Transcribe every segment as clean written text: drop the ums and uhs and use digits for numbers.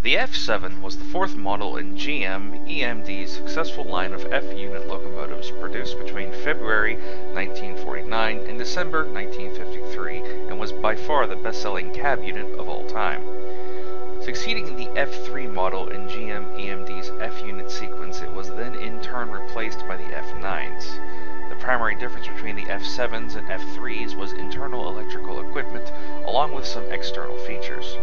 The F7 was the fourth model in GM EMD's successful line of F-unit locomotives produced between February 1949 and December 1953, and was by far the best-selling cab unit of all time. Succeeding the F3 model in GM EMD's F-unit sequence, it was then in turn replaced by the F9s. The primary difference between the F7s and F3s was internal electrical equipment, along with some external features.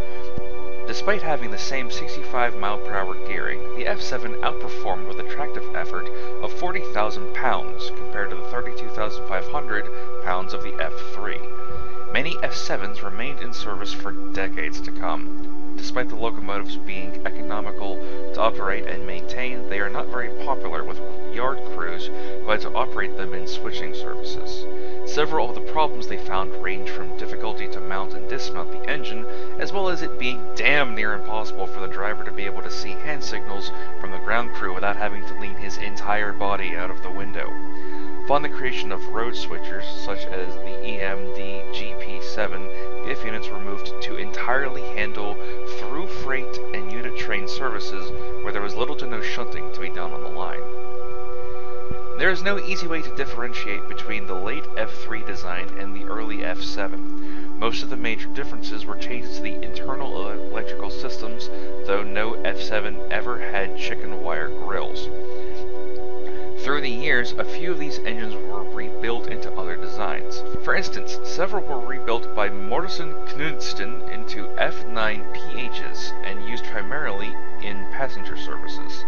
Despite having the same 65 mph gearing, the F7 outperformed with a tractive effort of 40,000 pounds compared to the 32,500 pounds of the F3. Many F7s remained in service for decades to come. Despite the locomotives being economical to operate and maintain, they are not very popular with yard crews who had to operate them in switching services. Several of the problems they found range from difficulty to mount and dismount the engine, as well as it being damn near impossible for the driver to be able to see hand signals from the ground crew without having to lean his entire body out of the window. Upon the creation of road switchers, such as the EMD GP7, the F units were moved to entirely handle through freight and unit train services where there was little to no shunting to be done on the line. There is no easy way to differentiate between the late F3 design and the early F7. Most of the major differences were changes to the internal electrical systems, though no F7 ever had chicken wire grills. Through the years, a few of these engines were rebuilt into other designs. For instance, several were rebuilt by Mortensen Knudsen into F9 PHs and used primarily in passenger services.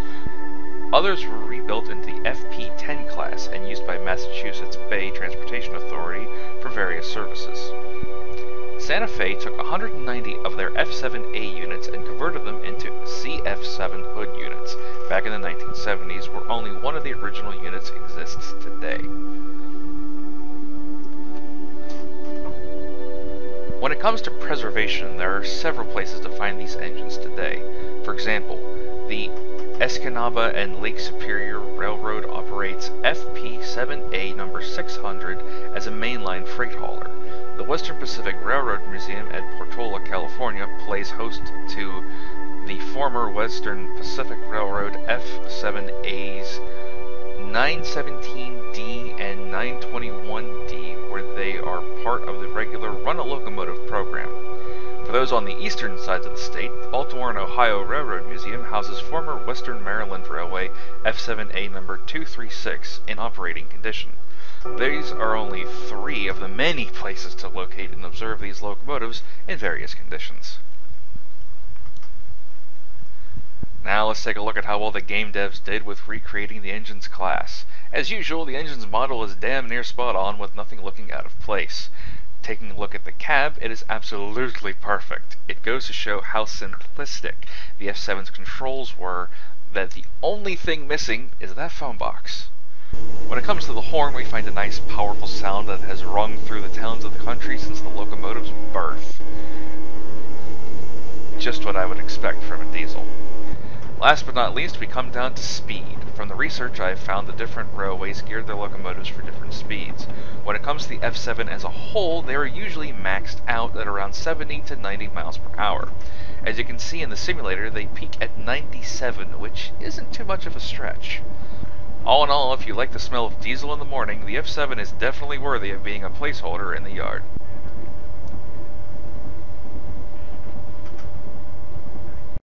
Others were rebuilt into the FP10 class and used by Massachusetts Bay Transportation Authority for various services. Santa Fe took 190 of their F7A units and converted them into CF7 hood units back in the 1970s, where only one of the original units exists today. When it comes to preservation, there are several places to find these engines today. For example, the Escanaba and Lake Superior Railroad operates FP7A number 600 as a mainline freight hauler. The Western Pacific Railroad Museum at Portola, California, plays host to the former Western Pacific Railroad F7As 917D and 921D, where they are part of the regular run-a-locomotive program. For those on the eastern sides of the state, the Baltimore and Ohio Railroad Museum houses former Western Maryland Railway F7A number 236 in operating condition. These are only 3 of the many places to locate and observe these locomotives in various conditions. Now let's take a look at how well the game devs did with recreating the engine's class. As usual, the engine's model is damn near spot on with nothing looking out of place. Taking a look at the cab, it is absolutely perfect. It goes to show how simplistic the F7's controls were, that the only thing missing is that phone box. When it comes to the horn, we find a nice powerful sound that has rung through the towns of the country since the locomotive's birth. Just what I would expect from a diesel. Last but not least, we come down to speed. From the research, I have found the different railways geared their locomotives for different speeds. When it comes to the F7 as a whole, they are usually maxed out at around 70 to 90 miles per hour. As you can see in the simulator, they peak at 97, which isn't too much of a stretch. All in all, if you like the smell of diesel in the morning, the F7 is definitely worthy of being a placeholder in the yard.